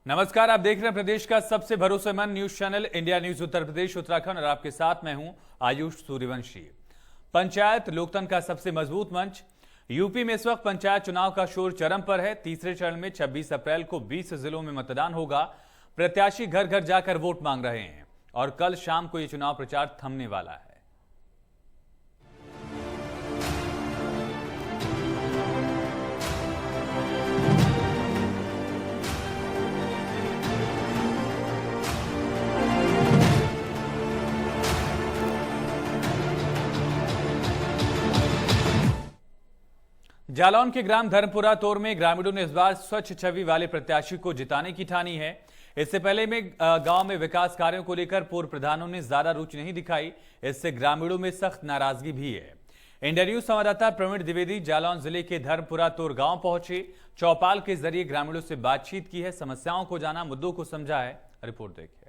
नमस्कार, आप देख रहे हैं प्रदेश का सबसे भरोसेमंद news channel India news Uttar Pradesh Uttarakhand और आपके साथ मैं हूं आयुष सूर्यवंशी। पंचायत लोकतंत्र का सबसे मजबूत मंच। यूपी में इस वक्त पंचायत चुनाव का शोर चरम पर है। तीसरे चरण में 26 अप्रैल को 20 जिलों में मतदान होगा। प्रत्याशी घर घर जाकर वोट मांग रहे हैं और कल शाम को यह चुनाव प्रचार थमने वाला है। जालौन के ग्राम धर्मपुरा तोर में ग्रामीणों ने इस बार स्वच्छ छवि वाले प्रत्याशी को जिताने की ठानी है। इससे पहले में गांव में विकास कार्यों को लेकर पूर्व प्रधानों ने ज्यादा रुचि नहीं दिखाई। इससे ग्रामीणों में सख्त नाराजगी भी है। इंडिया न्यूज संवाददाता प्रवीण द्विवेदी जालौन जिले के धर्मपुरा तोर गांव पहुंचे। चौपाल के जरिए ग्रामीणों से बातचीत की है, समस्याओं को जाना, मुद्दों को समझा है। रिपोर्ट देखिए।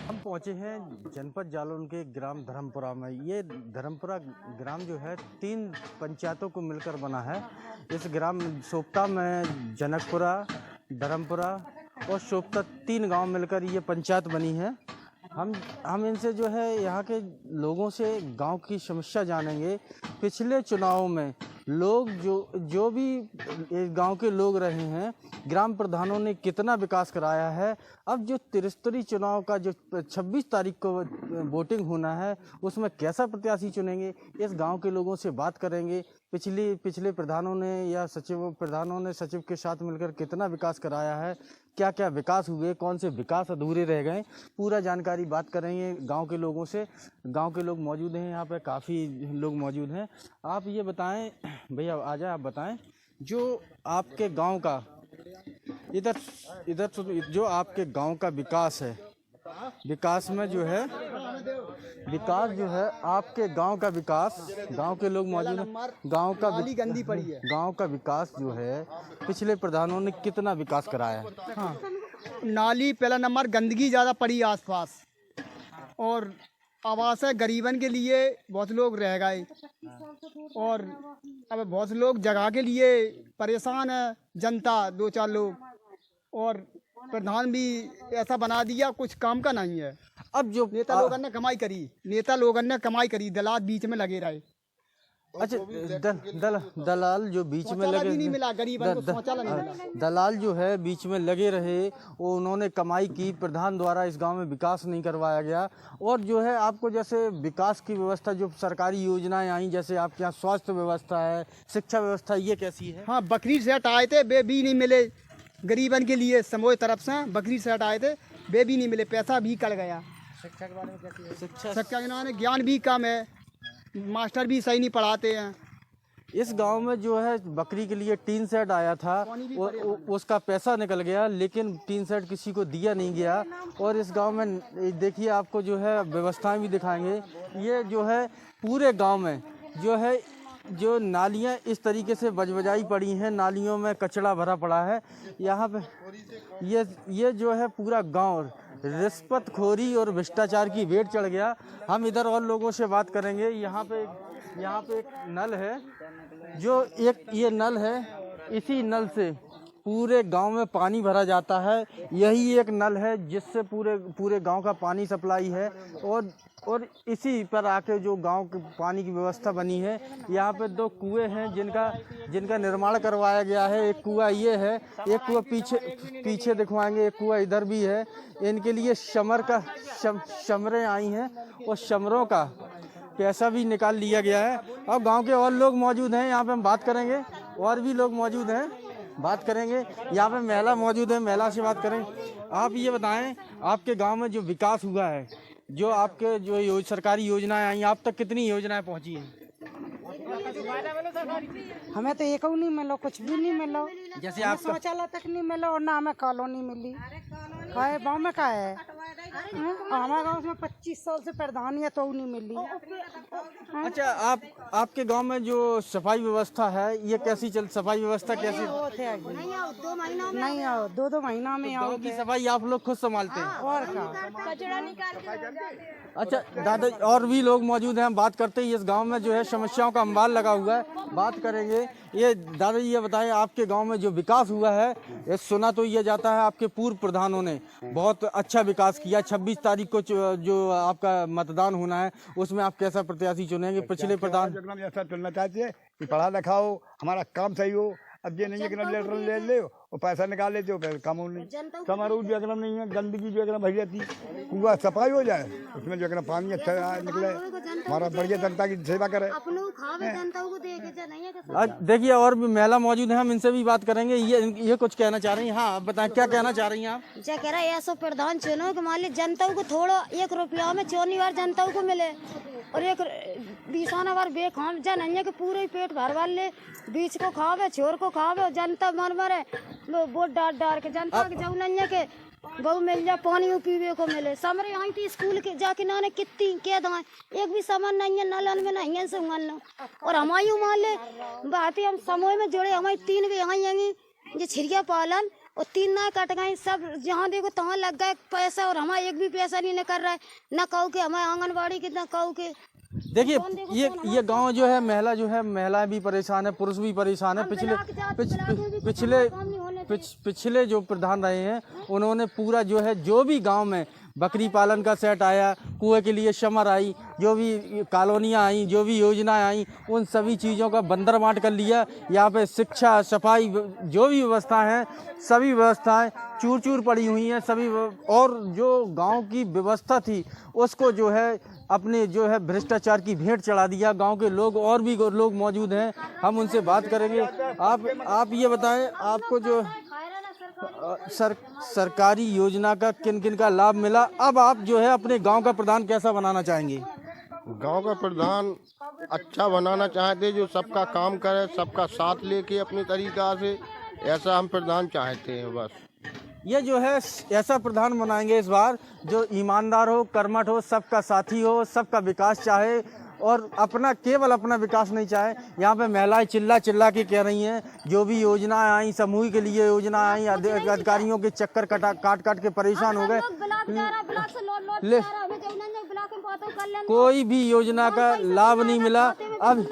हम पहुंचे हैं जनपद जालौन के ग्राम धर्मपुरा में। ये धर्मपुरा ग्राम जो है 3 पंचायतों को मिलकर बना है। इस ग्राम सोपता में जनकपुरा, धर्मपुरा और सोपता 3 गांव मिलकर ये पंचायत बनी है। हम इनसे जो है यहाँ के लोगों से गांव की समस्या जानेंगे। पिछले चुनाव में लोग जो भी गांव के लोग रहे हैं, ग्राम प्रधानों ने कितना विकास कराया है। अब जो त्रिस्तरीय चुनाव का जो 26 तारीख को वोटिंग होना है, उसमें कैसा प्रत्याशी चुनेंगे, इस गांव के लोगों से बात करेंगे। पिछले प्रधानों ने या प्रधानों ने सचिव के साथ मिलकर कितना विकास कराया है, क्या क्या विकास हुए, कौन से विकास अधूरे रह गए, पूरा जानकारी बात करेंगे गांव के लोगों से। गांव के लोग मौजूद हैं, यहाँ पे काफ़ी लोग मौजूद हैं। आप ये बताएं भैया, आ जाए आप बताएं, जो आपके गांव का इधर जो आपके गांव का विकास है, विकास में जो है आपके गांव का विकास, गांव के लोग मौजूद हैं, गांव का गंदी पड़ी है। गांव का विकास जो है पिछले प्रधानों ने कितना विकास कराया है? हाँ, नाली पहला नंबर, गंदगी ज़्यादा पड़ी आसपास, और आवास है गरीबन के लिए बहुत लोग रह गए, और अब बहुत लोग जगह के लिए परेशान है, जनता 2-4 लोग, और प्रधान भी ऐसा बना दिया कुछ काम का नहीं है। अब जो नेता लोगों ने कमाई करी, दलाल बीच में लगे रहे। अच्छा, दलाल जो बीच में लगे नहीं मिला, गरीबन को शौचालय नहीं मिला। दलाल जो है बीच में लगे रहे, वो उन्होंने कमाई की, प्रधान द्वारा इस गांव में विकास नहीं करवाया गया। और जो है आपको जैसे विकास की व्यवस्था, जो सरकारी योजनाएं आई, जैसे आपके यहाँ स्वास्थ्य व्यवस्था है, शिक्षा व्यवस्था, ये कैसी है? हाँ, बकरी सेट आए थे, वे भी नहीं मिले गरीबन के लिए। समूह तरफ से बकरी सेट आए थे, वे भी नहीं मिले, पैसा भी कट गया। शिक्षा के बारे में कैसी है? शिक्षा के बारे में ज्ञान भी कम है, मास्टर भी सही नहीं पढ़ाते हैं। इस गांव में जो है बकरी के लिए टीन सेट आया था, उसका पैसा निकल गया, लेकिन टीन सेट किसी को दिया नहीं गया। और इस गांव में देखिए, आपको जो है व्यवस्थाएं भी दिखाएंगे। ये जो है पूरे गांव में जो है, जो नालियां इस तरीके से बजबजाई पड़ी हैं, नालियों में कचरा भरा पड़ा है। यहाँ पे ये जो है पूरा गांव रिश्वतखोरी और भ्रष्टाचार की भेंट चढ़ गया। हम इधर और लोगों से बात करेंगे। यहाँ पे एक नल है, जो ये नल है, इसी नल से पूरे गांव में पानी भरा जाता है। यही एक नल है जिससे पूरे गांव का पानी सप्लाई है। और इसी पर आके जो गांव के पानी की व्यवस्था बनी है। यहाँ पे 2 कुएं हैं जिनका निर्माण करवाया गया है। एक कुआं ये है, एक कुआं पीछे दिखवाएंगे, एक कुआं इधर भी है। इनके लिए शमरें आई हैं और शमरों का पैसा भी निकाल लिया गया है। और गांव के और लोग मौजूद हैं, यहाँ पे हम बात करेंगे। और भी लोग मौजूद हैं, बात करेंगे। यहाँ पे महिला मौजूद है, महिला से बात करेंगे। आप ये बताएं, आपके गांव में जो विकास हुआ है, जो आपके जो सरकारी योजनाएं आई, आप तक कितनी योजनाएं पहुंची हैं? हमें तो एक नहीं मिलो, कुछ भी नहीं मिलो। जैसे आप शौचालय तक नहीं मिलो, और ना हमें कॉलोनी मिली। गाँव में का है, हमारे गाँव में 25 साल से प्रधान है तो नहीं मिली। अच्छा, आपके गांव में जो सफाई व्यवस्था है ये कैसी सफाई व्यवस्था कैसी? नहीं आओ, 2-2 महीना में आओ। गांव की सफाई आप लोग खुद संभालते हैं? और क्या? अच्छा दादा, और भी लोग मौजूद हैं, हम बात करते हैं। इस गांव में जो है समस्याओं का अंबार लगा हुआ है, बात करेंगे। ये दादाजी ये बताएं, आपके गांव में जो विकास हुआ है, ये सुना तो ये जाता है आपके पूर्व प्रधानों ने बहुत अच्छा विकास किया। 26 तारीख को जो आपका मतदान होना है उसमें आप कैसा प्रत्याशी चुनेंगे? पिछले प्रधान ऐसा चुनना चाहते कि पढ़ा लिखा हो, हमारा काम सही हो। अब ये नहीं है कि लेटर ले ले और पैसा निकाल लेते हो, काम नहीं। समारोह जो अगर नहीं है, गंदगी जो अगर भरी रहती, कुआ सफाई हो जाए, उसमें जो अगर पानी अच्छा निकले, हमारा बढ़िया जनता की सेवा करे। देखिए और भी महिला मौजूद है, हम इनसे भी बात करेंगे। ये कुछ कहना चाह रही हैं? हाँ, आप बताएं क्या कहना चाह रही हैं आप? क्या कह रहा है? ऐसा प्रधान चुनो कि मान ली जनता को थोड़ा 1 रुपया में 4 बार जनता को मिले और 1 बीसाना बार बेखाम जन अन्य के पूरे पेट भर वाल ले, बीच को खावे, छोर को खावे, जनता मर मरे वोट डार के जनता के जाऊ अन्य के बहु मिल जाए, पानी पीवे को मिले। समरे आई थी स्कूल के जाके नाने कितनी के दाएं, एक भी सामान नहीं है, नलन में नहीं है संगन। और हमारी मान ले बात हम समूह में जुड़े, हमारी 3 भी आई आएंगी जो छिड़िया पालन और 3 ना कट गए, सब जहाँ देखो तहाँ लग गए पैसा और हमारा एक भी पैसा नहीं कर रहा है। न कहू के हमारे आंगनबाड़ी कितना कहू के। देखिए ये गांव जो है, महिलाएं भी परेशान है, पुरुष भी परेशान है। पिछले जो प्रधान रहे हैं उन्होंने पूरा जो है, जो भी गांव में बकरी पालन का सेट आया, कुएं के लिए समर आई, जो भी कॉलोनियाँ आई, जो भी योजनाएं आई, उन सभी चीज़ों का बंदर बांट कर लिया। यहाँ पे शिक्षा, सफाई, जो भी व्यवस्था है, सभी व्यवस्थाएं चूर चूर पड़ी हुई हैं सभी। और जो गांव की व्यवस्था थी उसको जो है अपने जो है भ्रष्टाचार की भेंट चढ़ा दिया। गांव के लोग और भी लोग मौजूद हैं, हम उनसे बात करेंगे। आप ये बताएं, आपको जो सरकारी योजना का किन किन का लाभ मिला? अब आप जो है अपने गांव का प्रधान कैसा बनाना चाहेंगे? गांव का प्रधान अच्छा बनाना चाहते, जो सबका काम करे, सबका साथ लेके अपने तरीका से, ऐसा हम प्रधान चाहते हैं। बस ये जो है ऐसा प्रधान बनाएंगे इस बार जो ईमानदार हो, कर्मठ हो, सबका साथी हो, सबका विकास चाहे और केवल अपना विकास नहीं चाहे। यहाँ पे महिलाएं चिल्ला के कह रही हैं, जो भी योजनाएं आई, समूह के लिए योजना आई, अधिकारियों के चक्कर काट के परेशान हो गए। कोई भी योजना का लाभ नहीं मिला। अब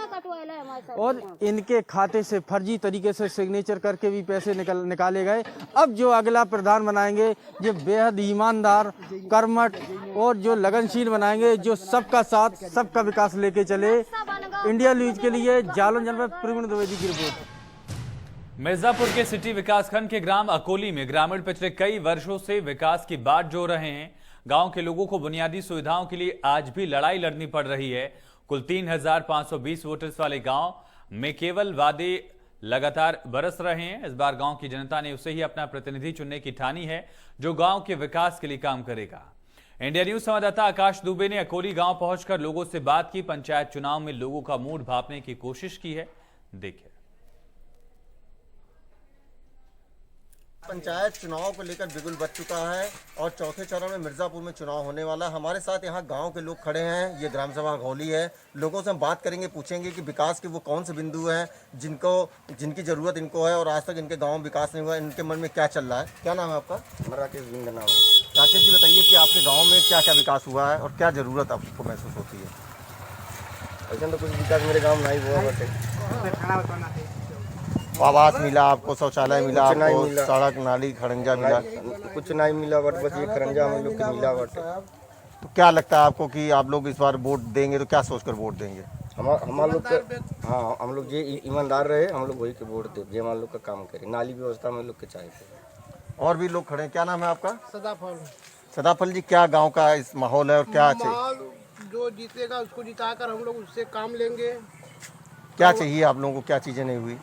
और इनके खाते से फर्जी तरीके से सिग्नेचर करके भी पैसे निकाले गए। अब जो अगला प्रधान बनाएंगे जो बेहद ईमानदार, कर्मठ और जो लगनशील बनाएंगे, जो सबका साथ, सबका विकास लेके चले। इंडिया न्यूज के लिए जालौन जनपद प्रवीण द्विवेदी की रिपोर्ट। मिर्जापुर के सिटी विकासखंड के ग्राम अकोली में ग्रामीण पिछले कई वर्षों से विकास की बाट जोड़ रहे हैं। गांव के लोगों को बुनियादी सुविधाओं के लिए आज भी लड़ाई लड़नी पड़ रही है। कुल 3520 वोटर्स वाले गांव में केवल वादे लगातार बरस रहे हैं। इस बार गांव की जनता ने उसे ही अपना प्रतिनिधि चुनने की ठानी है जो गांव के विकास के लिए काम करेगा। इंडिया न्यूज संवाददाता आकाश दुबे ने अकोली गांव पहुंचकर लोगों से बात की, पंचायत चुनाव में लोगों का मूड भांपने की कोशिश की है। देखिए। पंचायत चुनाव को लेकर बिगुल बच चुका है और चौथे चरण में मिर्जापुर में चुनाव होने वाला है। हमारे साथ यहाँ गांव के लोग खड़े हैं। ये ग्राम सभा अकोली है। लोगों से हम बात करेंगे, पूछेंगे कि विकास के वो कौन से बिंदु हैं जिनकी ज़रूरत इनको है और आज तक इनके गांव में विकास नहीं हुआ, इनके मन में क्या चल रहा है। क्या नाम है आपका? राकेश बिंद नाम है। राकेश जी, बताइए कि आपके गाँव में क्या क्या विकास हुआ है और क्या ज़रूरत आपको महसूस होती है? ऐसा तो कुछ विकास मेरे गाँव में नहीं हुआ। बटे आवास मिला आपको, शौचालय मिला आपको, सड़क नाली खड़ंजा मिला? कुछ नहीं मिला बट बस ये खरंजा हम लोग को मिला बट। तो क्या लगता है आपको कि आप लोग इस बार वोट देंगे तो क्या सोचकर वोट देंगे? हम लोग हाँ, हम लोग जो ईमानदार रहे, हम लोग वही के वोट दे, जो हम लोग का काम करे। नाली व्यवस्था में लोग के चाहिए। और भी लोग खड़े हैं। क्या नाम है आपका? सदाफल। सदाफल जी, क्या गांव का इस माहौल है और क्या चाहिए? जो जीतेगा उसको जिताकर हम लोग उससे काम लेंगे। क्या चाहिए आप लोगों को? क्या चीज़ें नहीं हुई?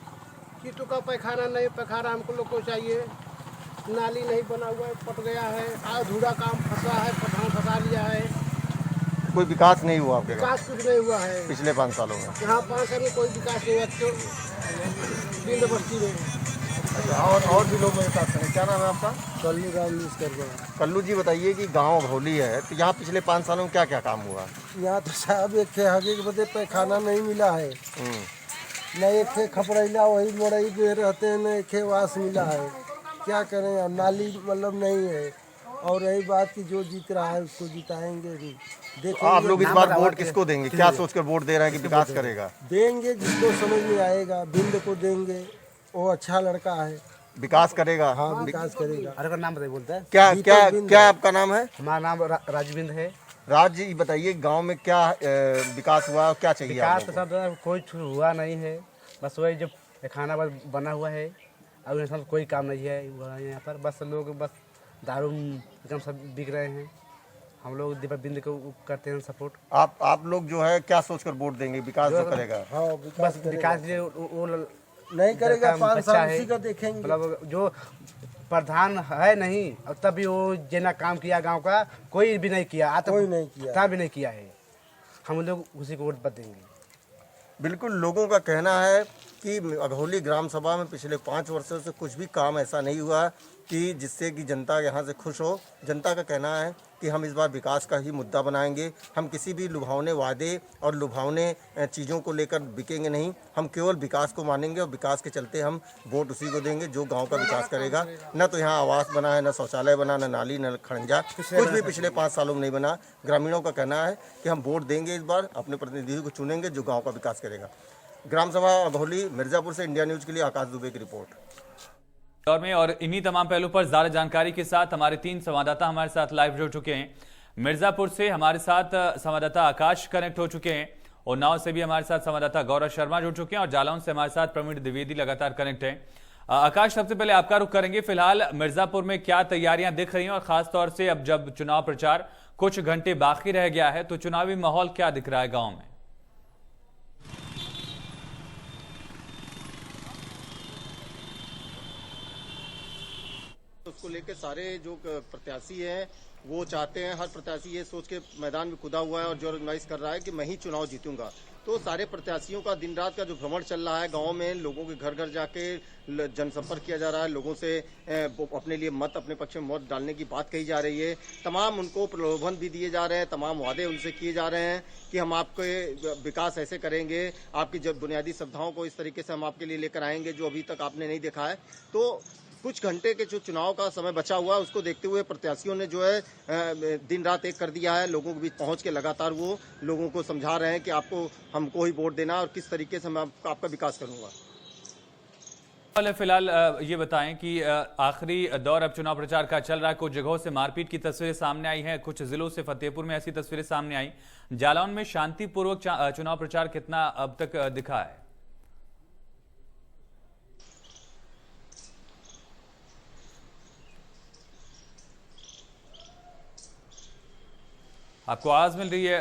कीटों का पैखाना नहीं, पैखाना हमको लोग को चाहिए। नाली नहीं बना हुआ है, पट गया है। अधूरा काम फंसा है, पठान फंसा लिया है। कोई विकास नहीं हुआ आपके गाँव? विकास कुछ नहीं हुआ है पिछले 5 सालों में? यहाँ 5 साल में कोई विकास नहीं हुआ। बिंद बस्ती में और भी लोग मेरे साथ हैं। क्या नाम है आपका? कल्लू जी, बताइए कि गांव अघौली है तो यहाँ पिछले 5 सालों में क्या क्या काम हुआ? यहाँ तो साहब एक थे आगे के बदे पैखाना नहीं मिला है, न एक थे खपड़ैला वही मोड़ई पे रहते हैं, न एक थे वास मिला है। क्या करें, अब नाली मतलब नहीं है। और रही बात की जो जीत रहा है उसको जिताएंगे भी। तो आप लोग इस बार वोट किसको देंगे? क्या सोचकर वोट दे रहे हैं कि विकास करेगा? देंगे जिसको समझ में आएगा, बिंद को देंगे, वो अच्छा लड़का है, विकास करेगा। हाँ विकास करेगा। अरे का नाम बताइए, बोलते हैं क्या क्या क्या आपका नाम है? हमारा नाम राजविंद है। राज जी, बताइए गांव में क्या विकास हुआ और क्या चाहिए? विकास तो सब कोई हुआ नहीं है, बस वही जो खाना बस बना हुआ है। अब यहाँ कोई काम नहीं है यहाँ पर, बस लोग बस दारू एकदम सब बिक रहे हैं। हम लोग दीपक बिंद को करते हैं सपोर्ट। आप लोग जो है क्या सोचकर वोट देंगे? विकास जो करेगा। हाँ बस विकास के लिए वो नहीं करेगा, 5 अच्छा साल है। उसी का देखेंगे। मतलब जो प्रधान है नहीं, और तब भी वो जितना काम किया गांव का कोई भी नहीं किया, कोई नहीं किया, तब भी नहीं किया है। हम लोग उसी को वोट देंगे। बिल्कुल, लोगों का कहना है कि अघौली ग्राम सभा में पिछले 5 वर्षों से कुछ भी काम ऐसा नहीं हुआ कि जिससे कि जनता यहाँ से खुश हो। जनता का कहना है कि हम इस बार विकास का ही मुद्दा बनाएंगे। हम किसी भी लुभावने वादे और लुभावने चीज़ों को लेकर बिकेंगे नहीं। हम केवल विकास को मानेंगे और विकास के चलते हम वोट उसी को देंगे जो गांव का विकास करेगा। न तो यहाँ आवास बना है, न शौचालय बना, न नाली, न खड़ंजा, कुछ भी पिछले 5 सालों में नहीं बना। ग्रामीणों का कहना है कि हम वोट देंगे, इस बार अपने प्रतिनिधि को चुनेंगे जो गाँव का विकास करेगा। ग्राम सभा अघौली, मिर्ज़ापुर से इंडिया न्यूज़ के लिए आकाश दुबे की रिपोर्ट। दौर में और इन्हीं तमाम पहलुओं पर ज्यादा जानकारी के साथ हमारे 3 संवाददाता हमारे साथ लाइव जुड़ चुके हैं। मिर्जापुर से हमारे साथ संवाददाता आकाश कनेक्ट हो चुके हैं, उन्नाव से भी हमारे साथ संवाददाता गौरव शर्मा जुड़ चुके हैं और जालौन से हमारे साथ प्रवीण द्विवेदी लगातार कनेक्ट हैं। आकाश, सबसे पहले आपका रुख करेंगे। फिलहाल मिर्जापुर में क्या तैयारियां दिख रही हैं और खासतौर से अब जब चुनाव प्रचार कुछ घंटे बाकी रह गया है तो चुनावी माहौल क्या दिख रहा है गाँव में? उसको लेकर सारे जो प्रत्याशी हैं वो चाहते हैं, हर प्रत्याशी ये सोच के मैदान में कूदा हुआ है और जोर आजमाइश कर रहा है कि मैं ही चुनाव जीतूंगा। तो सारे प्रत्याशियों का दिन रात का जो भ्रमण चल रहा है गांव में, लोगों के घर घर जाके जनसंपर्क किया जा रहा है, लोगों से अपने लिए मत, अपने पक्ष में मत डालने की बात कही जा रही है। तमाम उनको प्रलोभन भी दिए जा रहे हैं, तमाम वादे उनसे किए जा रहे हैं कि हम आपके विकास ऐसे करेंगे, आपकी जब बुनियादी सुविधाओं को इस तरीके से हम आपके लिए लेकर आएंगे जो अभी तक आपने नहीं देखा है। तो कुछ घंटे के जो चुनाव का समय बचा हुआ है उसको देखते हुए प्रत्याशियों ने जो है दिन रात एक कर दिया है। लोगों के बीच पहुंच के लगातार वो लोगों को समझा रहे हैं कि आपको हमको ही वोट देना और किस तरीके से मैं आपका विकास करूंगा। फिलहाल ये बताएं कि आखिरी दौर अब चुनाव प्रचार का चल रहा है। कुछ जगहों से मारपीट की तस्वीरें सामने आई हैं, कुछ जिलों से फतेहपुर में ऐसी तस्वीरें सामने आई। जालौन में शांतिपूर्वक चुनाव प्रचार कितना अब तक दिखा है? आपको आवाज मिल रही है?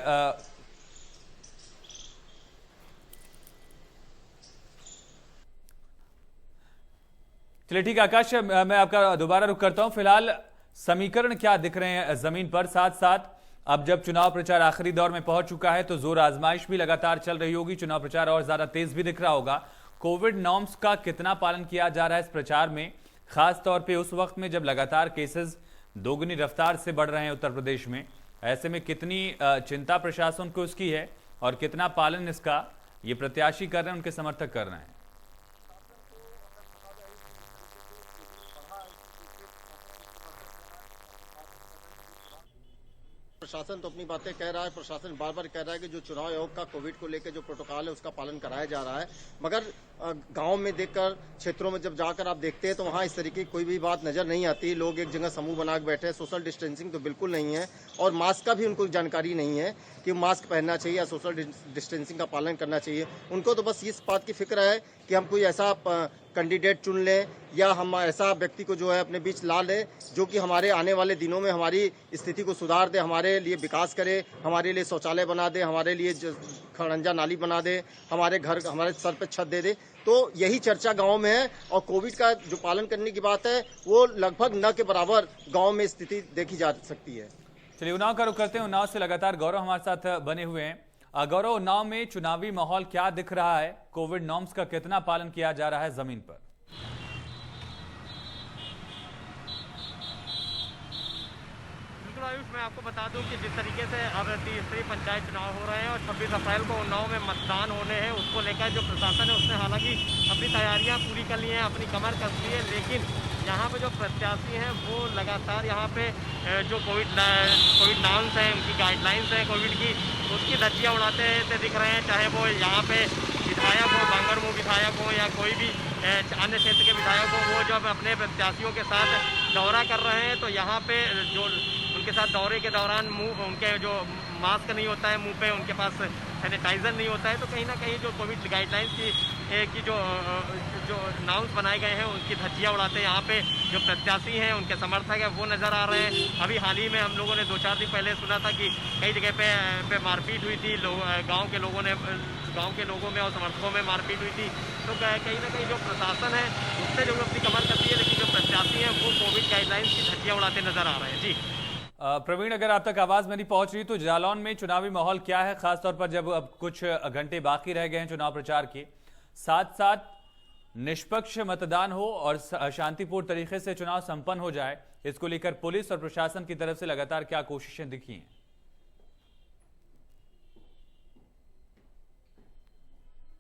चलिए ठीक है आकाश, मैं आपका दोबारा रुख करता हूं। फिलहाल समीकरण क्या दिख रहे हैं जमीन पर? साथ साथ अब जब चुनाव प्रचार आखिरी दौर में पहुंच चुका है तो जोर आजमाइश भी लगातार चल रही होगी, चुनाव प्रचार और ज्यादा तेज भी दिख रहा होगा। कोविड नॉर्म्स का कितना पालन किया जा रहा है इस प्रचार में, खास तौर पे उस वक्त में जब लगातार केसेस दोगुनी रफ्तार से बढ़ रहे हैं उत्तर प्रदेश में? ऐसे में कितनी चिंता प्रशासन को इसकी है और कितना पालन इसका ये प्रत्याशी कर रहे हैं, उनके समर्थक कर रहे हैं? प्रशासन तो अपनी बातें कह रहा है, प्रशासन बार बार कह रहा है कि जो चुनाव आयोग का कोविड को लेकर जो प्रोटोकॉल है उसका पालन कराया जा रहा है, मगर गांव में देखकर, क्षेत्रों में जब जाकर आप देखते हैं तो वहां इस तरीके की कोई भी बात नजर नहीं आती। लोग एक जगह समूह बना के बैठे हैं, सोशल डिस्टेंसिंग तो बिल्कुल नहीं है और मास्क का भी उनको जानकारी नहीं है कि मास्क पहनना चाहिए या सोशल डिस्टेंसिंग का पालन करना चाहिए। उनको तो बस इस बात की फिक्र है कि हम कोई ऐसा कैंडिडेट चुन लें या हम ऐसा व्यक्ति को जो है अपने बीच ला लें जो कि हमारे आने वाले दिनों में हमारी स्थिति को सुधार दे, हमारे लिए विकास करे, हमारे लिए शौचालय बना दे, हमारे लिए खड़ंजा नाली बना दे, हमारे घर, हमारे सर पे छत दे दे। तो यही चर्चा गांव में है और कोविड का जो पालन करने की बात है वो लगभग न के बराबर गांव में स्थिति देखी जा सकती है। चलिए उन्नाव का रुख करते हैं। उन्नाव से लगातार गौरव हमारे साथ बने हुए हैं। गौरव, उन्नाव में चुनावी माहौल क्या दिख रहा है? कोविड नॉर्म्स का कितना पालन किया जा रहा है जमीन पर? बिल्कुल आयुष, मैं आपको बता दूं कि जिस तरीके से अब तीसरी पंचायत चुनाव हो रहे हैं और 26 अप्रैल को उन्नाव में मतदान होने हैं, उसको लेकर जो प्रशासन है उसने हालांकि अपनी तैयारियां पूरी कर ली हैं, अपनी कमर कस ली है, लेकिन यहाँ पे जो प्रत्याशी हैं वो लगातार यहाँ पे जो कोविड नॉर्म्स हैं, उनकी गाइडलाइंस हैं कोविड की, उसकी धज्जियाँ उड़ाते दिख रहे हैं। चाहे वो यहाँ पे विधायक हो, बांगरमऊ विधायक हो या कोई भी अन्य क्षेत्र के विधायक हो, वो जब अपने प्रत्याशियों के साथ दौरा कर रहे हैं तो यहाँ पे जो उनके साथ दौरे के दौरान उनके जो मास्क नहीं होता है मुंह पे, उनके पास सैनिटाइज़र नहीं होता है, तो कहीं ना कहीं जो कोविड गाइडलाइंस की जो नाउंस बनाए गए हैं उनकी धज्जियाँ उड़ाते हैं यहाँ पे जो प्रत्याशी हैं, उनके समर्थक हैं, वो नज़र आ रहे हैं। अभी हाल ही में हम लोगों ने 2-4 दिन पहले सुना था कि कई जगह पे मारपीट हुई थी, गाँव के लोगों में और समर्थकों में मारपीट हुई थी। तो कहीं ना कहीं जो प्रशासन है उससे जो अपनी कमर करती है, लेकिन जो प्रत्याशी हैं वो कोविड गाइडलाइंस की धज्जियाँ उड़ाते नजर आ रहे हैं। जी प्रवीण, अगर आप तक आवाज मेरी पहुंच रही तो जालौन में चुनावी माहौल क्या है, खासतौर पर जब अब कुछ घंटे बाकी रह गए हैं चुनाव प्रचार के, साथ साथ निष्पक्ष मतदान हो और शांतिपूर्ण तरीके से चुनाव संपन्न हो जाए, इसको लेकर पुलिस और प्रशासन की तरफ से लगातार क्या कोशिशें दिखी हैं?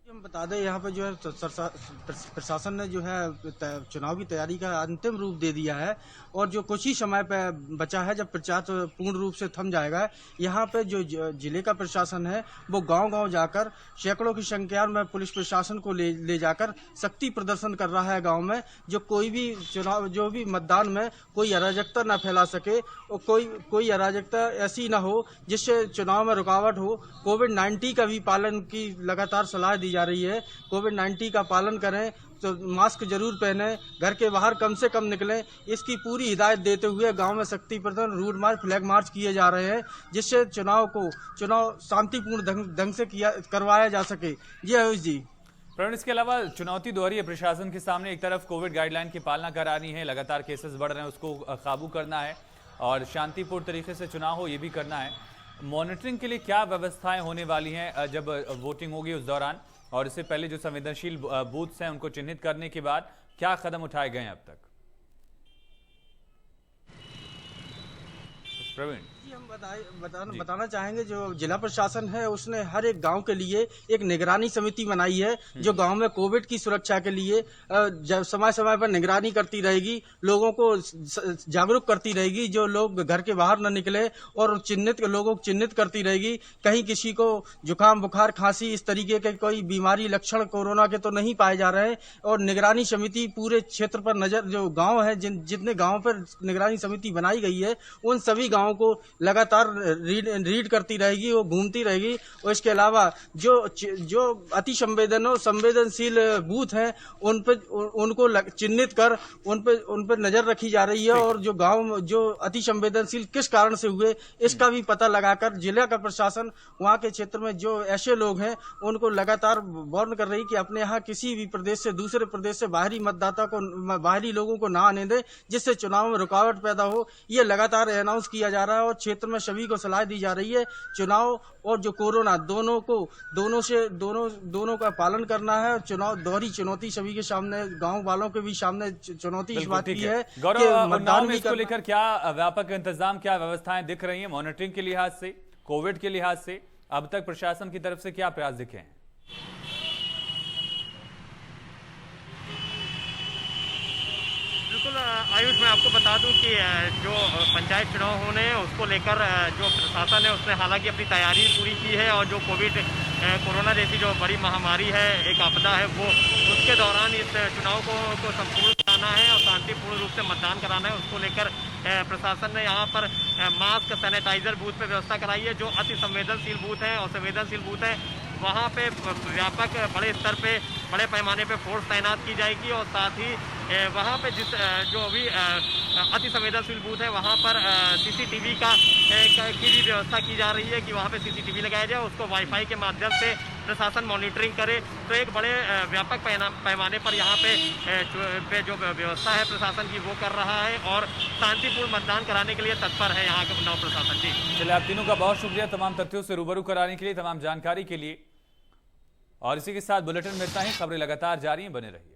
हम बता दें यहाँ पे जो है प्रशासन ने जो है चुनाव की तैयारी का अंतिम रूप दे दिया है और जो कुछ ही समय पे बचा है जब प्रचार तो पूर्ण रूप से थम जाएगा, यहाँ पे जो जिले का प्रशासन है वो गांव-गांव जाकर सैकड़ों की संख्या में पुलिस प्रशासन को ले जाकर शक्ति प्रदर्शन कर रहा है गांव में, जो कोई भी चुनाव जो भी मतदान में कोई अराजकता न फैला सके और कोई अराजकता ऐसी न हो जिससे चुनाव में रुकावट हो। कोविड-19 का भी पालन की लगातार सलाह दी जा रही है। कोविड-19 का पालन करें तो मास्क जरूर पहने, घर के बाहर कम से कम निकलें, इसकी पूरी हिदायत देते हुए गांव में शक्ति प्रदर्शन, रूट मार्च, फ्लैग मार्च किए जा रहे हैं, जिससे चुनाव शांतिपूर्ण ढंग से करवाया जा सके। जी आयुष जी। प्रवीण, इसके अलावा चुनौती दोहरी है प्रशासन के सामने, एक तरफ कोविड गाइडलाइन की पालना करानी है, लगातार केसेस बढ़ रहे हैं उसको काबू करना है और शांतिपूर्ण तरीके से चुनाव हो ये भी करना है। मॉनिटरिंग के लिए क्या व्यवस्थाएं होने वाली हैं जब वोटिंग होगी उस दौरान, और इससे पहले जो संवेदनशील बूथ्स हैं उनको चिन्हित करने के बाद क्या कदम उठाए गए हैं अब तक? प्रवीण हम बताना चाहेंगे जो जिला प्रशासन है उसने हर एक गांव के लिए एक निगरानी समिति बनाई है जो गांव में कोविड की सुरक्षा के लिए समय समय पर निगरानी करती रहेगी, लोगों को जागरूक करती रहेगी, जो लोग घर के बाहर न निकले, और लोगों को चिन्हित करती रहेगी। कहीं किसी को जुकाम, बुखार, खांसी इस तरीके के कोई बीमारी लक्षण कोरोना के तो नहीं पाए जा रहे हैं, और निगरानी समिति पूरे क्षेत्र पर नजर, जो गाँव है जितने गाँव पर निगरानी समिति बनाई गई है उन सभी गाँवों को लगातार रीड करती रहेगी, वो घूमती रहेगी। और इसके अलावा जो अति संवेदनशील बूथ हैं उनको चिन्हित कर उन पर नजर रखी जा रही है, और जो गांव जो अति संवेदनशील किस कारण से हुए इसका भी पता लगाकर जिला का प्रशासन वहां के क्षेत्र में जो ऐसे लोग हैं उनको लगातार वार्न कर रही कि अपने यहाँ किसी भी प्रदेश से दूसरे प्रदेश से बाहरी लोगों को ना आने दें, जिससे चुनाव में रुकावट पैदा हो। ये लगातार अनाउंस किया जा रहा है और क्षेत्र में सभी को सलाह दी जा रही है चुनाव और जो कोरोना दोनों का पालन करना है। चुनाव दोहरी चुनौती सभी के सामने, गांव वालों के भी सामने चुनौती इस बात की है। गौरव, मतदान में इसको लेकर क्या व्यापक इंतजाम, क्या व्यवस्थाएं दिख रही हैं मॉनिटरिंग के लिहाज से, कोविड के लिहाज से? अब तक प्रशासन की तरफ से क्या प्रयास दिखे हैं? बिल्कुल आयुष, मैं आपको बता दूं कि जो पंचायत चुनाव होने हैं उसको लेकर जो प्रशासन है उसने हालांकि अपनी तैयारी पूरी की है, और जो कोरोना जैसी जो बड़ी महामारी है, एक आपदा है, वो उसके दौरान इस चुनाव को संपूर्ण कराना है और शांतिपूर्ण रूप से मतदान कराना है। उसको लेकर प्रशासन ने यहाँ पर मास्क, सैनिटाइजर बूथ पे व्यवस्था कराई है। जो अति संवेदनशील बूथ हैं और संवेदनशील बूथ हैं वहाँ पे व्यापक बड़े स्तर पे, बड़े पैमाने पे फोर्स तैनात की जाएगी, और साथ ही वहाँ पे जो भी अति संवेदनशील बूथ है वहाँ पर सीसीटीवी की भी व्यवस्था की जा रही है कि वहाँ पे सीसीटीवी लगाया जाए, उसको वाईफाई के माध्यम से प्रशासन मॉनिटरिंग करे। तो एक बड़े व्यापक पैमाने पर यहाँ पे जो व्यवस्था है प्रशासन की वो कर रहा है और शांतिपूर्ण मतदान कराने के लिए तत्पर है यहाँ का नव प्रशासन। जी चलिए, आप तीनों का बहुत शुक्रिया तमाम तथ्यों से रूबरू कराने के लिए, तमाम जानकारी के लिए। और इसी के साथ बुलेटिन में इतना ही। खबरें लगातार जारी हैं, बने रहिए।